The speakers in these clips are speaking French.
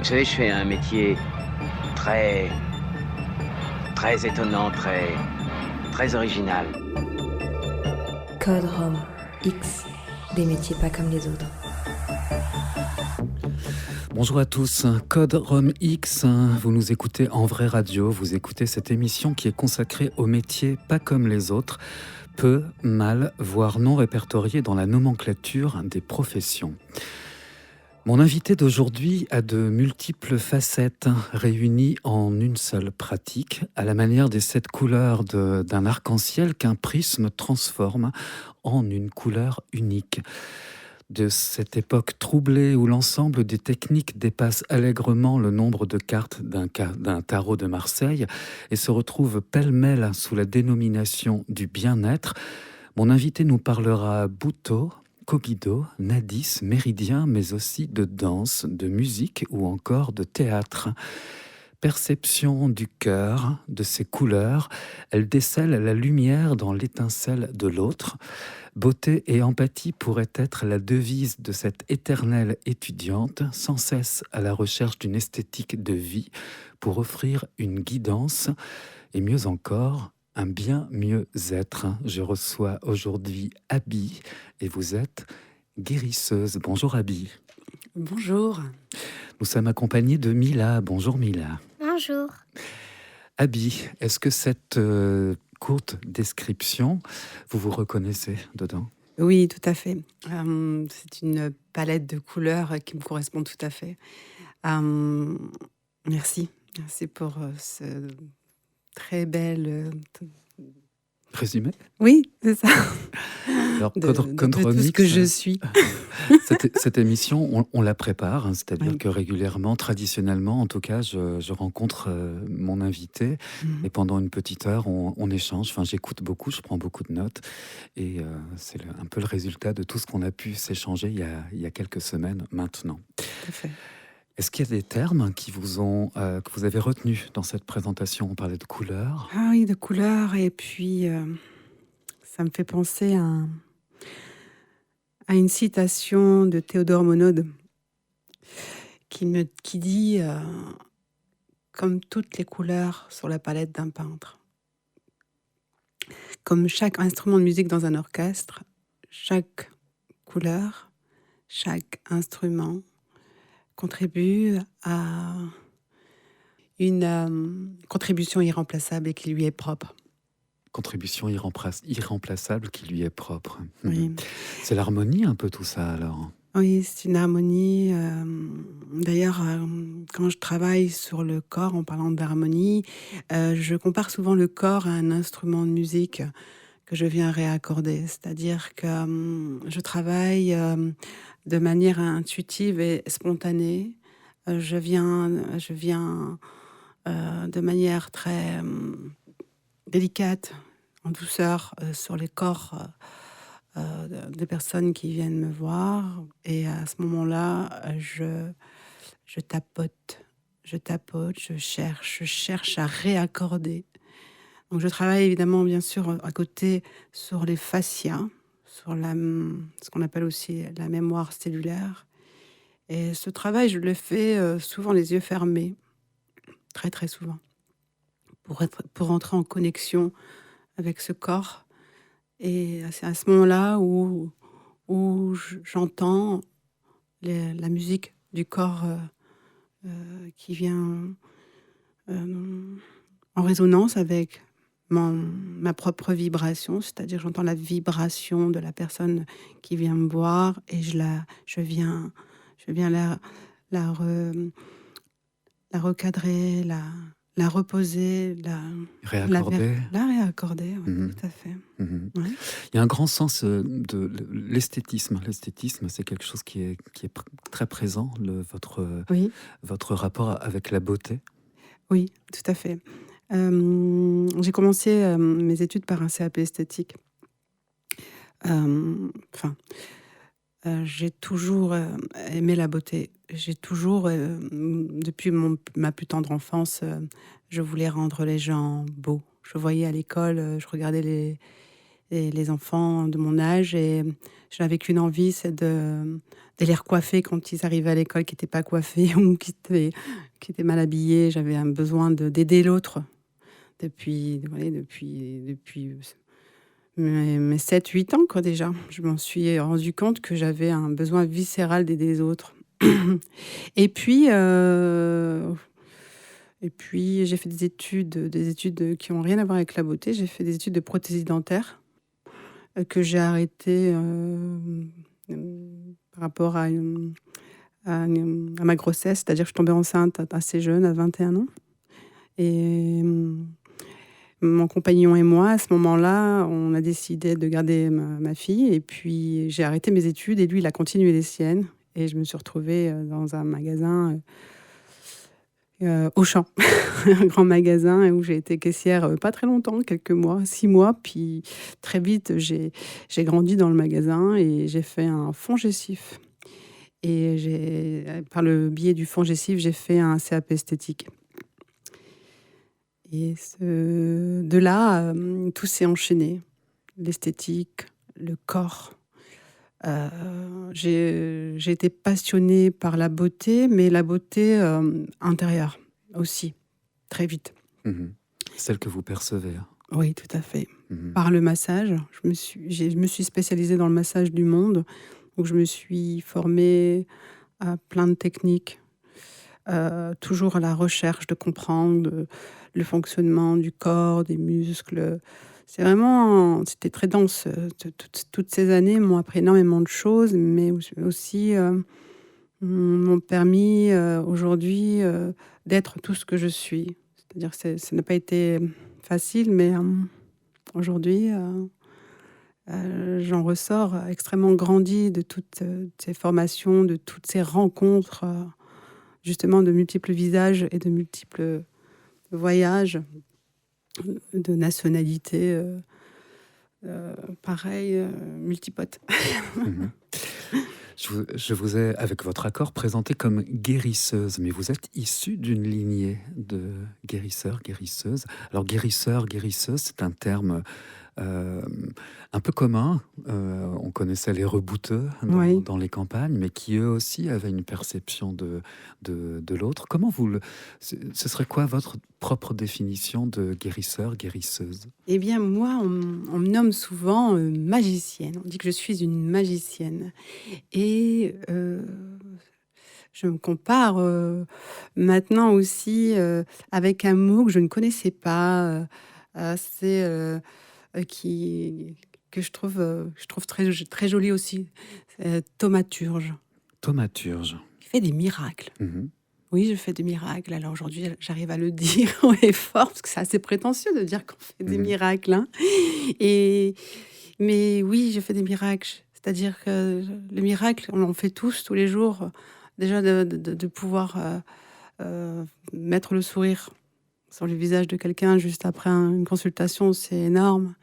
Vous savez, je fais un métier très, très étonnant, très original. Code Rome X, des métiers pas comme les autres. Bonjour à tous, Code Rome X, vous nous écoutez en vraie radio, vous écoutez cette émission qui est consacrée aux métiers pas comme les autres, peu, mal, voire non répertoriés dans la nomenclature des professions. Mon invité d'aujourd'hui a de multiples facettes réunies en une seule pratique, à la manière des 7 couleurs d'un arc-en-ciel qu'un prisme transforme en une couleur unique. De cette époque troublée où l'ensemble des techniques dépasse allègrement le nombre de cartes d'un tarot de Marseille et se retrouve pêle-mêle sous la dénomination du bien-être, mon invité nous parlera Butoh, Kogido, Nadis, Méridien, mais aussi de danse, de musique ou encore de théâtre. Perception du cœur, de ses couleurs, elle décèle la lumière dans l'étincelle de l'autre. Beauté et empathie pourraient être la devise de cette éternelle étudiante, sans cesse à la recherche d'une esthétique de vie pour offrir une guidance et mieux encore, un bien mieux être. Je reçois aujourd'hui Abby et vous êtes guérisseuse. Bonjour Abby. Bonjour. Nous sommes accompagnés de Mila. Bonjour Mila. Bonjour. Abby, est-ce que cette courte description, vous vous reconnaissez dedans ? Oui, tout à fait. C'est une palette de couleurs qui me correspond tout à fait. Merci. Merci pour ce très bel résumé. Oui, c'est ça. Alors, de tout ce que je suis. Cette émission, on la prépare, hein, c'est-à-dire Oui. que régulièrement, traditionnellement, en tout cas, je rencontre mon invité et pendant une petite heure, on échange. Enfin, j'écoute beaucoup, je prends beaucoup de notes et c'est un peu le résultat de tout ce qu'on a pu s'échanger il y a quelques semaines maintenant. Tout à fait. Est-ce qu'il y a des termes qui que vous avez retenus dans cette présentation ? On parlait de couleurs. Ah oui, de couleurs. Et puis, ça me fait penser à une citation de Théodore Monod qui dit comme toutes les couleurs sur la palette d'un peintre, comme chaque instrument de musique dans un orchestre, chaque couleur, chaque instrument contribue à une contribution irremplaçable et qui lui est propre. Contribution irremplaçable qui lui est propre. Oui. C'est l'harmonie un peu tout ça alors ? Oui, c'est une harmonie. D'ailleurs, quand je travaille sur le corps en parlant d'harmonie, je compare souvent le corps à un instrument de musique que je viens réaccorder. C'est-à-dire que je travaille de manière intuitive et spontanée. Je viens de manière très délicate, en douceur, sur les corps des personnes qui viennent me voir. Et à ce moment-là, je tapote, je cherche à réaccorder. Donc je travaille évidemment, bien sûr, à côté sur les fascias, sur ce qu'on appelle aussi la mémoire cellulaire. Et ce travail, je le fais souvent les yeux fermés, très très souvent, pour entrer en connexion avec ce corps. Et c'est à ce moment-là où j'entends la musique du corps qui vient en résonance avec ma propre vibration, c'est-à-dire j'entends la vibration de la personne qui vient me voir et je viens la recadrer, la reposer, la réaccorder, oui, tout à fait. Ouais. Il y a un grand sens de l'esthétisme. L'esthétisme, c'est quelque chose qui est très présent, votre rapport avec la beauté. Oui, tout à fait. J'ai commencé mes études par un CAP esthétique. J'ai toujours aimé la beauté. J'ai toujours, depuis ma plus tendre enfance, je voulais rendre les gens beaux. Je voyais à l'école, je regardais et les enfants de mon âge. Et j'avais qu'une envie, c'est de les recoiffer quand ils arrivaient à l'école, qui n'étaient pas coiffés ou qui étaient mal habillés. J'avais un besoin d'aider l'autre depuis mes 7-8 ans, quoi, déjà. Je m'en suis rendu compte que j'avais un besoin viscéral d'aider les autres. Et puis, j'ai fait des études qui n'ont rien à voir avec la beauté. J'ai fait des études de prothésie dentaire que j'ai arrêtées par rapport à ma grossesse. C'est-à-dire que je tombais enceinte assez jeune, à 21 ans. Et mon compagnon et moi, à ce moment-là, on a décidé de garder ma fille. Et puis, j'ai arrêté mes études et lui, il a continué les siennes. Et je me suis retrouvée dans un magasin Auchan, un grand magasin où j'ai été caissière pas très longtemps, quelques mois, 6 mois. Puis très vite, j'ai grandi dans le magasin et j'ai fait un FONGECIF. Et par le biais du FONGECIF, j'ai fait un CAP esthétique. Et de là, tout s'est enchaîné. L'esthétique, le corps. J'ai été passionnée par la beauté, mais la beauté intérieure aussi, très vite. Celle que vous percevez. Oui, tout à fait. Par le massage. Je me suis spécialisée dans le massage du monde. Donc je me suis formée à plein de techniques. Toujours à la recherche de comprendre le fonctionnement du corps, des muscles. C'était très dense. Toutes ces années m'ont appris énormément de choses, mais aussi m'ont permis aujourd'hui d'être tout ce que je suis. C'est-à-dire que ça n'a pas été facile, mais aujourd'hui, j'en ressors extrêmement grandie de toutes ces formations, de toutes ces rencontres, justement de multiples visages et de multiples voyages, de nationalités, pareil, multipotes. Je vous ai, avec votre accord, présenté comme guérisseuse, mais vous êtes issue d'une lignée de guérisseurs, guérisseuses. Alors guérisseur, guérisseuse, c'est un terme un peu commun. On connaissait les rebouteux dans les campagnes, mais qui eux aussi avaient une perception de l'autre. Comment ce serait quoi votre propre définition de guérisseur, guérisseuse? Eh bien, moi, on me nomme souvent magicienne. On dit que je suis une magicienne. Et je me compare maintenant aussi avec un mot que je ne connaissais pas, que je trouve très joli aussi, thaumaturge. Thaumaturge. Qui fait des miracles. Oui, je fais des miracles. Alors aujourd'hui, j'arrive à le dire haut et fort, parce que c'est assez prétentieux de dire qu'on fait des miracles. Hein. Mais oui, je fais des miracles. C'est-à-dire que le miracle, on en fait tous les jours. Déjà, de pouvoir mettre le sourire sur le visage de quelqu'un juste après une consultation, c'est énorme.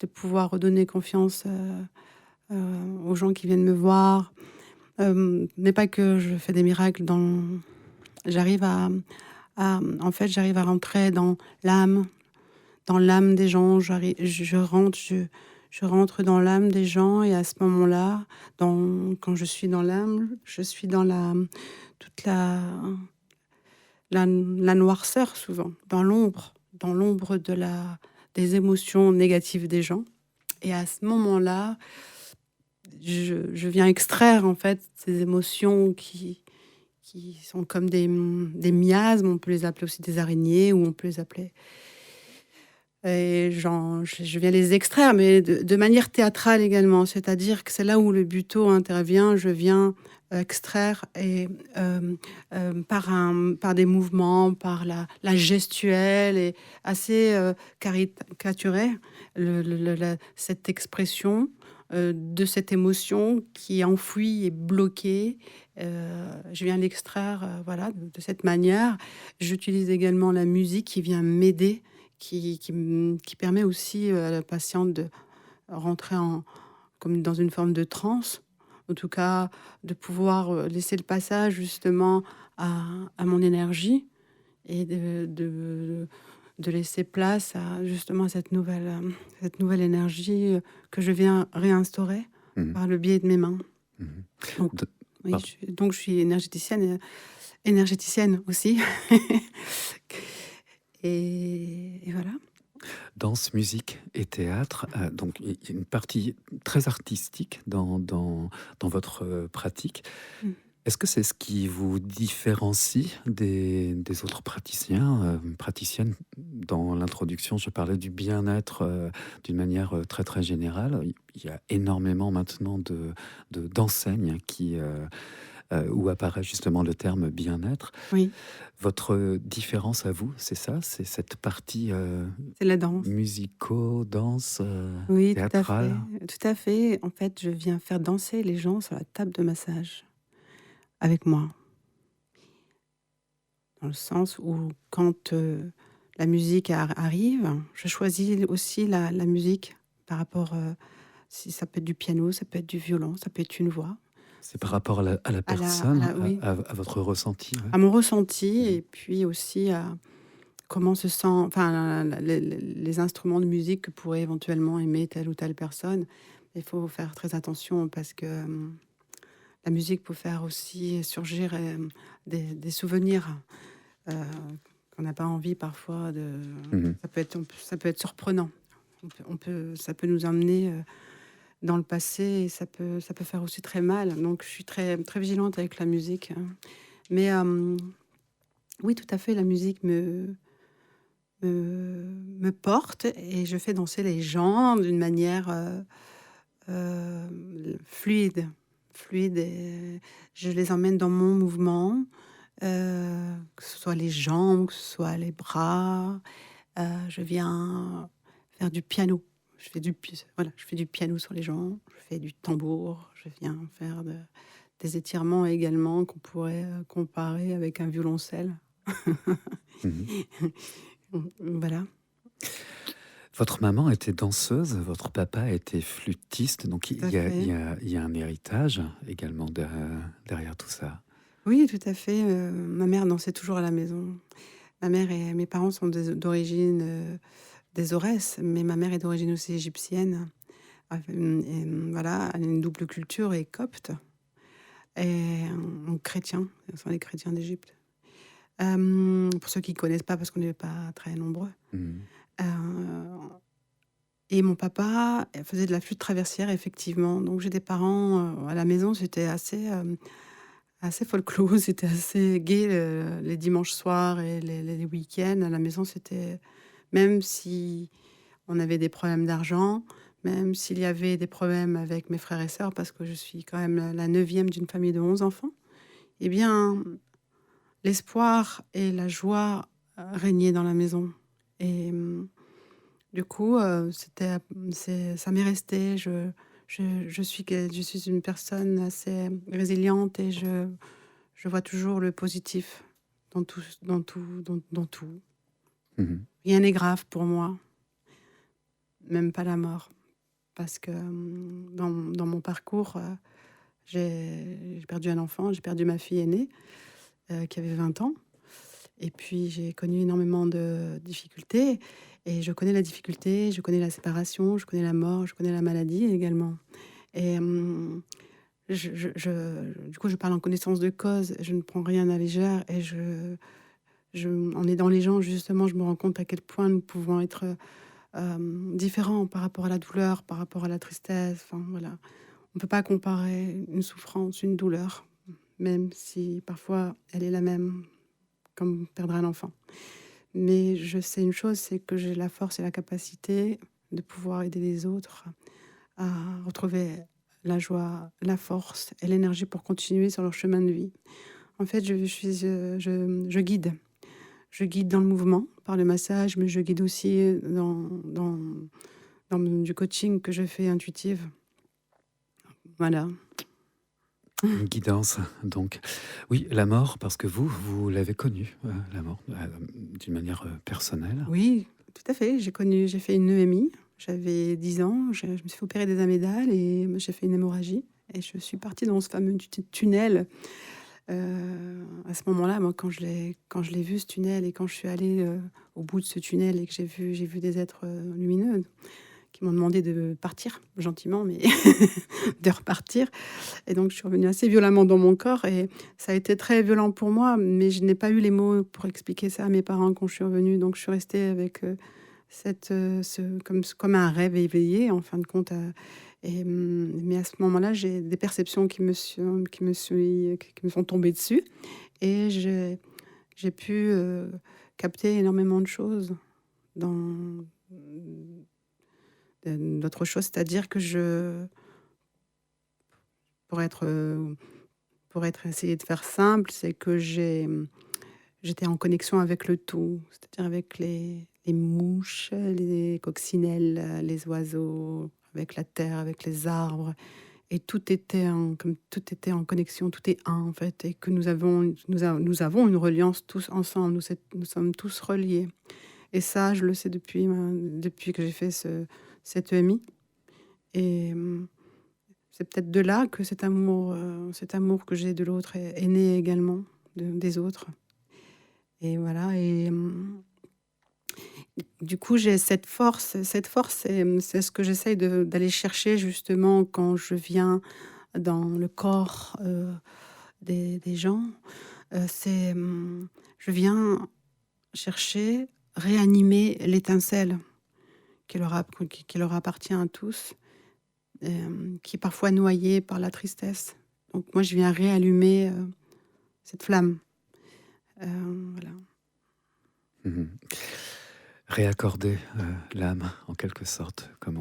De pouvoir redonner confiance aux gens qui viennent me voir. Mais pas que je fais des miracles. J'arrive à rentrer dans l'âme des gens. Je rentre dans l'âme des gens, et à ce moment-là, quand je suis dans l'âme, je suis dans toute la noirceur souvent, dans l'ombre des émotions négatives des gens. Et à ce moment-là, je viens extraire en fait ces émotions qui sont comme des miasmes. On peut les appeler aussi des araignées, ou on peut les appeler... Et je viens les extraire, mais de manière théâtrale également. C'est-à-dire que c'est là où le buto intervient. Je viens extraire et par des mouvements, par la gestuelle, et assez caricaturée, cette expression de cette émotion qui est enfouie et bloquée. Je viens l'extraire de cette manière. J'utilise également la musique qui vient m'aider, qui permet aussi à la patiente de rentrer comme dans une forme de transe, en tout cas de pouvoir laisser le passage justement à mon énergie, et de laisser place à justement cette nouvelle énergie que je viens réinstaurer par le biais de mes mains. Donc, oui, donc je suis énergéticienne aussi. et voilà. Danse, musique et théâtre, donc il y a une partie très artistique dans votre pratique. Est-ce que c'est ce qui vous différencie des autres praticiens, praticiennes? Dans l'introduction, je parlais du bien-être d'une manière très très générale. Il y a énormément maintenant d'enseignes où apparaît justement le terme bien-être. Oui. Votre différence à vous, c'est ça? C'est cette partie c'est la danse. Musico-danse Oui, théâtrale? tout à fait. En fait, je viens faire danser les gens sur la table de massage avec moi. Dans le sens où quand la musique arrive, je choisis aussi la musique par rapport, si ça peut être du piano, ça peut être du violon, ça peut être une voix. C'est par rapport à la personne, oui. à votre ressenti? Ouais. À mon ressenti et puis aussi à comment se sent, enfin, les instruments de musique que pourrait éventuellement aimer telle ou telle personne. Il faut faire très attention parce que la musique peut faire aussi surgir des souvenirs qu'on n'a pas envie parfois de. Ça peut être surprenant. Ça peut nous emmener dans le passé et ça peut faire aussi très mal. Donc je suis très très vigilante avec la musique. Mais oui, tout à fait, la musique me porte et je fais danser les gens d'une manière fluide. Et je les emmène dans mon mouvement, que ce soit les jambes, que ce soit les bras. Je viens faire du piano. Je fais du piano sur les gens, je fais du tambour, je viens faire des étirements également qu'on pourrait comparer avec un violoncelle. Voilà. Votre maman était danseuse, votre papa était flûtiste, donc il y a un héritage également derrière tout ça. Oui, tout à fait. Ma mère dansait toujours à la maison. Ma mère et mes parents sont d'origine des Aurès, mais ma mère est d'origine aussi égyptienne. Et voilà, elle a une double culture et copte. Et chrétien, ce sont les chrétiens d'Égypte. Pour ceux qui ne connaissent pas, parce qu'on n'est pas très nombreux. Et mon papa faisait de la flûte traversière, effectivement. Donc j'ai des parents à la maison, c'était assez folklore, c'était assez gai les dimanches soirs et les week-ends. À la maison, c'était, même si on avait des problèmes d'argent, même s'il y avait des problèmes avec mes frères et sœurs, parce que je suis quand même la 9e d'une famille de 11 enfants, eh bien, l'espoir et la joie régnaient dans la maison. Et du coup, ça m'est resté. Je suis une personne assez résiliente et je vois toujours le positif dans tout. Rien n'est grave pour moi, même pas la mort. Parce que dans mon parcours, j'ai perdu un enfant, j'ai perdu ma fille aînée qui avait 20 ans. Et puis j'ai connu énormément de difficultés. Et je connais la difficulté, je connais la séparation, je connais la mort, je connais la maladie également. Et du coup, je parle en connaissance de cause. Je ne prends rien à la légère. Et en aidant les gens, justement, je me rends compte à quel point nous pouvons être différents par rapport à la douleur, par rapport à la tristesse. Enfin, voilà. On ne peut pas comparer une souffrance, une douleur, même si parfois elle est la même, comme perdre un enfant. Mais je sais une chose, c'est que j'ai la force et la capacité de pouvoir aider les autres à retrouver la joie, la force et l'énergie pour continuer sur leur chemin de vie. En fait, je guide. Je guide dans le mouvement, par le massage, mais je guide aussi dans du coaching que je fais intuitive. Voilà. Une guidance, donc. Oui, la mort, parce que vous l'avez connue, la mort, d'une manière personnelle. Oui, tout à fait. J'ai fait une EMI. J'avais 10 ans. Je me suis fait opérer des amygdales et j'ai fait une hémorragie. Et je suis partie dans ce fameux tunnel À ce moment-là, moi, quand je l'ai vu, ce tunnel, et quand je suis allée au bout de ce tunnel et que j'ai vu des êtres lumineux qui m'ont demandé de partir, gentiment, mais de repartir. Et donc, je suis revenue assez violemment dans mon corps et ça a été très violent pour moi, mais je n'ai pas eu les mots pour expliquer ça à mes parents quand je suis revenue. Donc, je suis restée avec comme un rêve éveillé, en fin de compte. Mais à ce moment-là, j'ai des perceptions qui me sont tombées dessus et j'ai pu capter énormément de choses dans d'autres choses, c'est-à-dire que pour être, essayer de faire simple, c'est que j'étais en connexion avec le tout, c'est-à-dire avec les mouches, les coccinelles, les oiseaux, avec la terre, avec les arbres, et tout était en connexion, tout est un en fait, et que nous avons une reliance tous ensemble, nous sommes tous reliés. Et ça, je le sais depuis que j'ai fait cette EMI. Et c'est peut-être de là que cet amour que j'ai de l'autre est né également, des autres. Et voilà. Et du coup, j'ai cette force. Cette force, c'est ce que j'essaye d'aller chercher justement quand je viens dans le corps des gens. Je viens chercher, réanimer l'étincelle qui leur appartient à tous, qui est parfois noyée par la tristesse. Donc moi, je viens réallumer cette flamme. Voilà. Mhm. Réaccorder l'âme, en quelque sorte, comme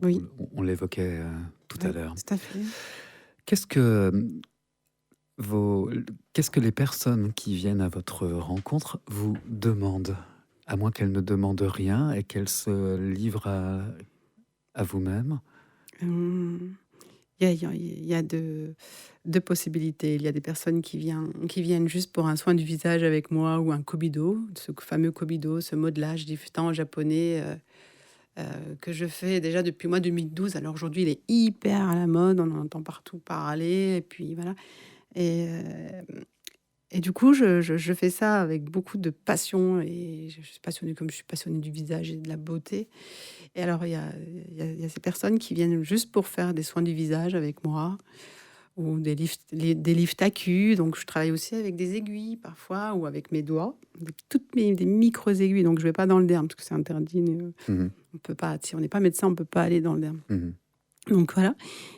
Oui. on l'évoquait tout à l'heure. Tout à fait. Qu'est-ce que les personnes qui viennent à votre rencontre vous demandent, à moins qu'elles ne demandent rien et qu'elles se livrent à vous-même? Il y a deux possibilités. Il y a des personnes qui viennent juste pour un soin du visage avec moi ou un kobido, ce fameux kobido, ce modelage différent en japonais que je fais déjà depuis moi 2012. Alors aujourd'hui, il est hyper à la mode, on en entend partout parler, et puis voilà. Et du coup, je fais ça avec beaucoup de passion, et je suis passionnée comme je suis passionnée du visage et de la beauté. Et alors, il y a ces personnes qui viennent juste pour faire des soins du visage avec moi, ou des lifts à cul. Donc, je travaille aussi avec des aiguilles parfois, ou avec mes doigts, avec des micro-aiguilles. Donc, je ne vais pas dans le derme, parce que c'est interdit. On peut pas, si on n'est pas médecin, on ne peut pas aller dans le derme. Donc voilà.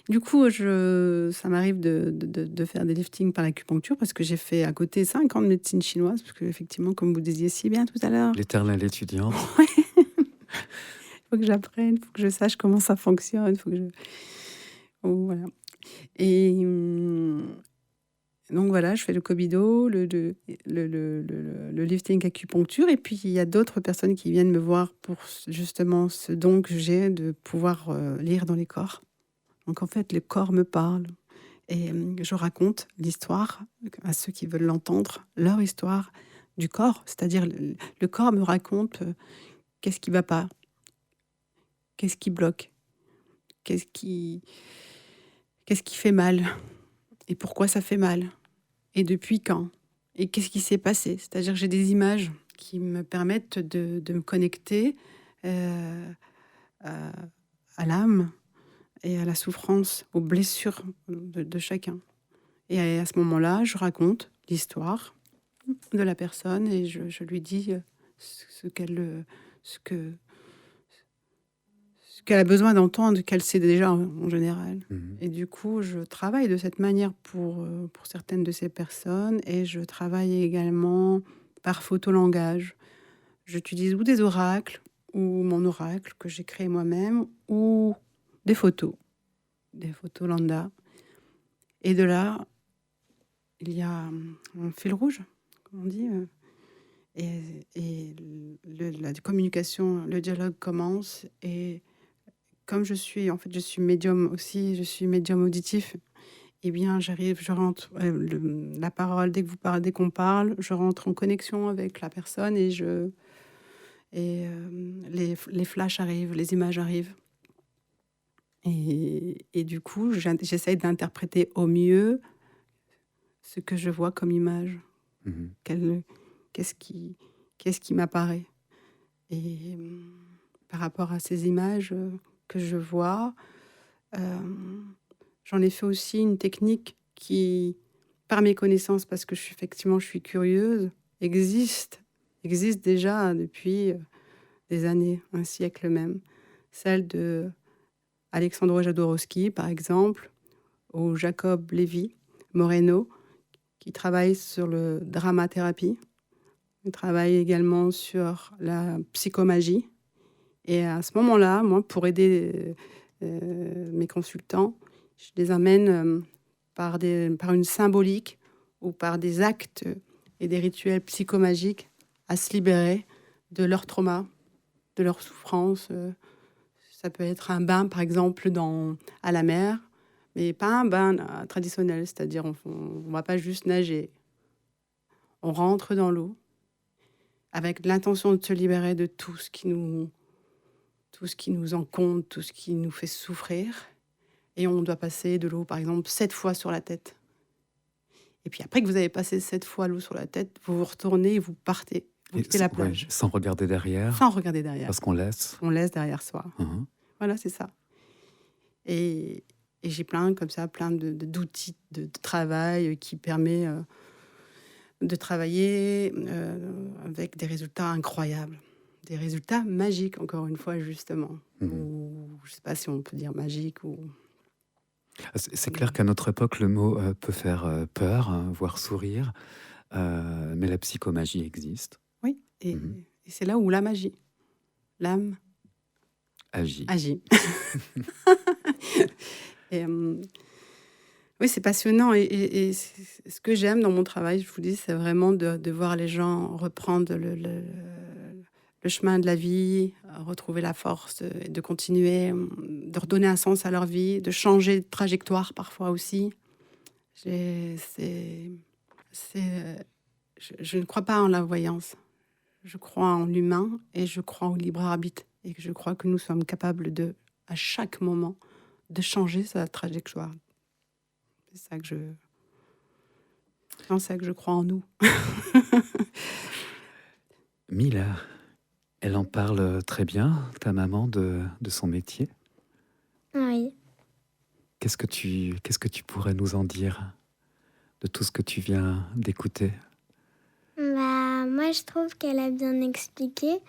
Du coup, ça m'arrive de faire des liftings par l'acupuncture, parce que j'ai fait à côté 5 ans de médecine chinoise, parce que effectivement, comme vous disiez si bien tout à l'heure, L'éternelle étudiante. faut que j'apprenne, faut que je sache comment ça fonctionne, voilà. Et donc voilà, je fais le kobido, le lifting acupuncture, et puis il y a d'autres personnes qui viennent me voir pour justement ce don que j'ai de pouvoir lire dans les corps. Donc en fait, le corps me parle, et je raconte l'histoire à ceux qui veulent l'entendre, leur histoire du corps, c'est-à-dire le corps me raconte qu'est-ce qui va pas, qu'est-ce qui bloque, qu'est-ce qui fait mal, et pourquoi ça fait mal, et depuis quand, et qu'est-ce qui s'est passé. C'est-à-dire que j'ai des images qui me permettent de me connecter à l'âme et à la souffrance, aux blessures de chacun. Et à ce moment-là, je raconte l'histoire de la personne, et je lui dis ce qu'elle a besoin d'entendre, qu'elle sait déjà en général. Et du coup, je travaille de cette manière pour certaines de ces personnes, et je travaille également par photolangage. J'utilise ou des oracles, ou mon oracle que j'ai créé moi-même, ou des photos lambda. Et de là, il y a un fil rouge, comme on dit, et la communication, le dialogue commence. Et comme je suis médium aussi, je suis médium auditif, eh bien je rentre, la parole, dès qu'on parle, je rentre en connexion avec la personne, et les flashs arrivent, les images arrivent. Et du coup, j'essaye d'interpréter au mieux ce que je vois comme image. Mhm. Qu'est-ce qui m'apparaît. Et par rapport à ces images que je vois, j'en ai fait aussi une technique qui, par mes connaissances, parce que effectivement je suis curieuse, existe déjà depuis des années, un siècle même. Celle de Alexandre Jodorowsky, par exemple, ou Jacob Lévy Moreno, qui travaille sur le dramathérapie. Il travaille également sur la psychomagie. Et à ce moment-là, moi, pour aider mes consultants, je les amène par une symbolique ou par des actes et des rituels psychomagiques à se libérer de leur trauma, de leur souffrance. Ça peut être un bain, par exemple, à la mer, mais pas un bain traditionnel, c'est-à-dire on ne va pas juste nager. On rentre dans l'eau avec l'intention de se libérer de tout ce qui nous encombre, tout ce qui nous fait souffrir. Et on doit passer de l'eau, par exemple, 7 fois sur la tête. Et puis après que vous avez passé 7 fois l'eau sur la tête, vous vous retournez et vous partez. Vous quittez la plage. Ouais, sans regarder derrière. Sans regarder derrière. Parce qu'on laisse. On laisse derrière soi. Mhm. Voilà, c'est ça. Et j'ai plein d'outils de travail qui permet de travailler avec des résultats incroyables. Des résultats magiques, encore une fois, justement. Ou, je ne sais pas si on peut dire magique ou... C'est clair qu'à notre époque, le mot peut faire peur, voire sourire, mais la psychomagie existe. Oui, et c'est là où la magie, l'âme, agit. Et, oui, c'est passionnant. Et ce que j'aime dans mon travail, je vous dis, c'est vraiment de voir les gens reprendre le chemin de la vie, retrouver la force de continuer, de redonner un sens à leur vie, de changer de trajectoire parfois aussi. Je ne crois pas en la voyance. Je crois en l'humain et je crois au libre arbitre. Et je crois que nous sommes capables à chaque moment, de changer sa trajectoire. C'est ça que je crois en nous. Mila, elle en parle très bien, ta maman, de son métier. Oui. Qu'est-ce que tu pourrais nous en dire de tout ce que tu viens d'écouter? Moi, je trouve qu'elle a bien expliqué.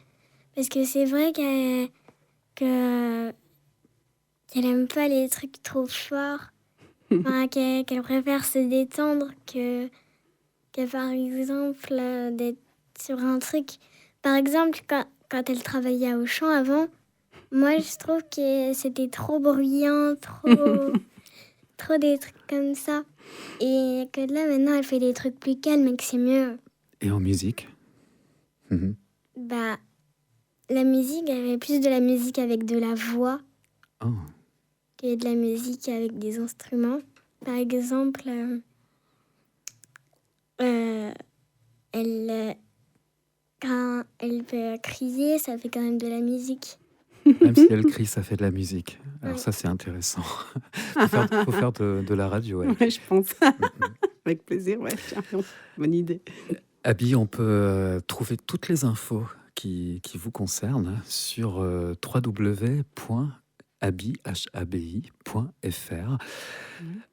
Parce que c'est vrai qu'elle aime pas les trucs trop forts. Enfin, qu'elle préfère se détendre que par exemple, d'être sur un truc. Par exemple, quand elle travaillait à Auchan avant, moi, je trouve que c'était trop bruyant, trop des trucs comme ça. Et que là, maintenant, elle fait des trucs plus calmes et que c'est mieux. Et en musique? La musique, elle fait plus de la musique avec de la voix que de la musique avec des instruments. Par exemple, quand elle peut crier, ça fait quand même de la musique. Même si elle crie, ça fait de la musique. Alors Oui. ça, c'est intéressant. Faut faire de la radio. Ouais. Ouais, je pense. Avec plaisir, ouais. Bonne idée. Abby, on peut trouver toutes les infos qui vous concernent sur www.abi.fr.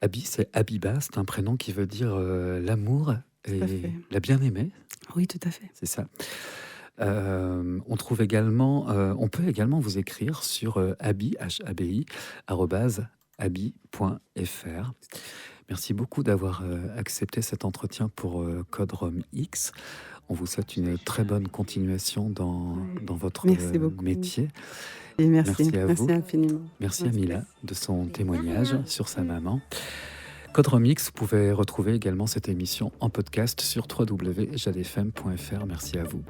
Abby, c'est Abiba, c'est un prénom qui veut dire l'amour et la bien-aimée. Oui, tout à fait. C'est ça. On peut également vous écrire sur abi@abi.fr. Merci beaucoup d'avoir accepté cet entretien pour Code Rom X. On vous souhaite une très bonne continuation dans votre métier. Et merci à vous. Merci infiniment. Merci à Mila de son témoignage sur sa maman. Code Rom X, vous pouvez retrouver également cette émission en podcast sur www.jadfm.fr. Merci à vous.